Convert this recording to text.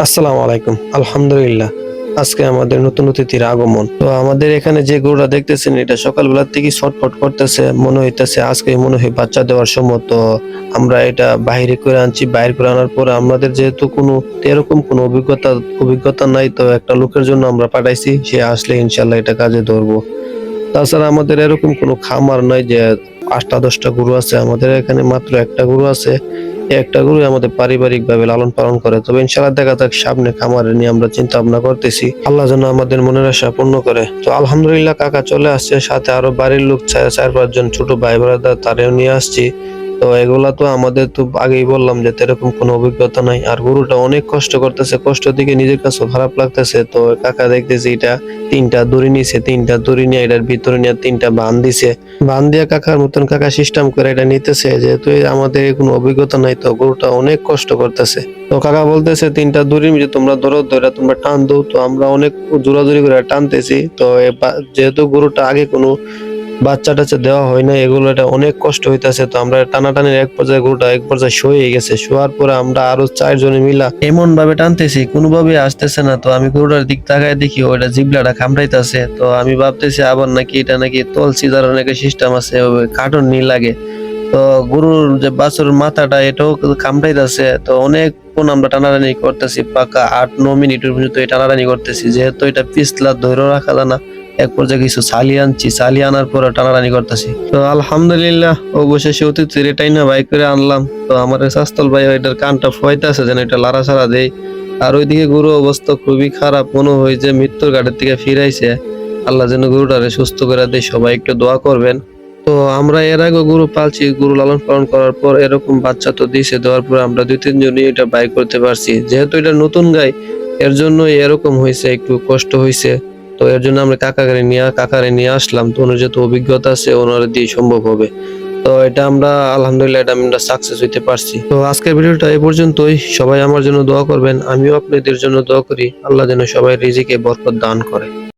আসসালামু আলাইকুম। আলহামদুলিল্লাহ। আজকে আমাদের নতুন অতিথির আগমন। তো আমাদের এখানে যে গরুটা দেখতেছেন এটা সকালবেলা থেকেই ছটফট করতেছে। মনে হইতেছে আজকে মনে হয় বাচ্চা দেওয়ার সময়। তো আমরা এটা বাহিরে করে আনছি। বাইর করে আনার পরে আমাদের যেহেতু এরকম কোনো অভিজ্ঞতা নাই, তো একটা লোকের জন্য আমরা পাঠাইছি। সে আসলে ইনশাআল্লাহ এটা কাজে ধরবো। তাছাড়া আমাদের এরকম কোনো খামার নাই যে ৮টা-১০টা গরু আছে। আমাদের এখানে মাত্র একটা গরু আছে। এই একটা গরুই আমাদের পারিবারিকভাবে লালন পালন করে। তবে ইনশাআল্লাহ দেখা যাক সামনে খামারে নিয়ে আমরা চিন্তা ভাবনা করতেছি। আল্লাহ যেন আমাদের মনের আশা পূর্ণ করে। তো আলহামদুলিল্লাহ কাকা চলে আসছে। সাথে আরো বাড়ির লোক ৪-৫ জন ছোট ভাই ব্রাদার তারেও নিয়ে আসছি। তো এগুলা তো আমাদের তো আগেই বললাম যে এরকম কোনো অভিজ্ঞতা নাই। আর গরুটা অনেক কষ্ট করতেছে। কষ্ট দেখে নিজের কাছেও খারাপ লাগতেছে। তো কাকা দেখতেছি এটা ৩টা দড়ি নিছে, ৩টা দড়ি নিয়ে এটার ভিতরে নিয়ে ৩টা বান দিছে। বান দিয়া কাকার মতন কাকা সিস্টেম করে এটা নিতেছে, যেহেতু আমাদের কোনো অভিজ্ঞতা নাই, তো গরুটা অনেক কষ্ট করতেছে। তো কাকা বলতেছে ৩টা দড়ির মধ্যে তোমরা ধরে তোমরা টান দাও। তো আমরা অনেক জোরাজুরি করে টানতেছি। তো যেহেতু গরুটা আগে কোনো বাচ্চা-টাচ্চা দেওয়া হয় নাই, এটা অনেক কষ্ট হইতাছে। তো আমরা টানাটানির এক পর্যায়ে গরুটা এক পর্যায়ে সয়ে গেছে। শোয়ার পরে আমরা আরো ৪ জনে মিলা এমন ভাবে টানতেছি কোনোভাবে আসতেছে না। তো আমি গরুটার দিক তাকায় দেখি ওইটা জিবলাটা কামড়াইতাছে। তো আমি ভাবতেছি আবার নাকি এটা নাকি তল সিজারের নাকি সিস্টেম আছে, কার্টন নি লাগে। তো গরুর যে বাছুরের মাথাটা এটাও কামড়াইতাছে। তো অনেকক্ষণ আমরা টানাটানি করতেছি, পাকা ৮-৯ মিনিটের পর্যন্ত এই টানাটানি করতেছি। যেহেতু এটা পিছলা ধইরেও রাখা যায় না, এক পর্যায়ে কিছু ছালি আনছি, ছালি আনার পরে টানাটানি করতেছি। তো আলহামদুলিল্লাহ অবশেষে অতিথির এটাই না বাইক করে আনলাম। তো আমার শাস্তল ভাই এটার কানটা ফোয়াইতেছে যেন এটা লাড়াছাড়া দেয়। আর ওইদিকে গরুর অবস্থা খুবই খারাপ, মনে হয় যে মৃত্যুর ঘাটের থেকে ফিরাইছে। আল্লাহ যেন গরুটারে সুস্থ করে দেয়, সবাই একটু দোয়া করবেন। তো আমরা এর আগে গরু পালছি, গরু লালন পালন করার পর এরকম বাচ্চা তো দিয়েছে, দেওয়ার পর আমরা ২-৩ জনই এটা বাই করতে পারছি। যেহেতু এটা নতুন গাই, এর জন্য এরকম হয়েছে, একটু কষ্ট হয়েছে। তো এর জন্য আমরা কাকারে নিয়ে আসলাম। তো ওনার যেহেতু অভিজ্ঞতা আছে ওনার দিয়ে সম্ভব হবে। তো এটা আমরা আলহামদুলিল্লাহ এটা আমরা সাকসেস হইতে পারছি। তো আজকের ভিডিওটা এই পর্যন্তই। সবাই আমার জন্য দোয়া করবেন, আমিও আপনাদের জন্য দোয়া করি। আল্লাহ যেন সবাই রিজিকে বরকত দান করে।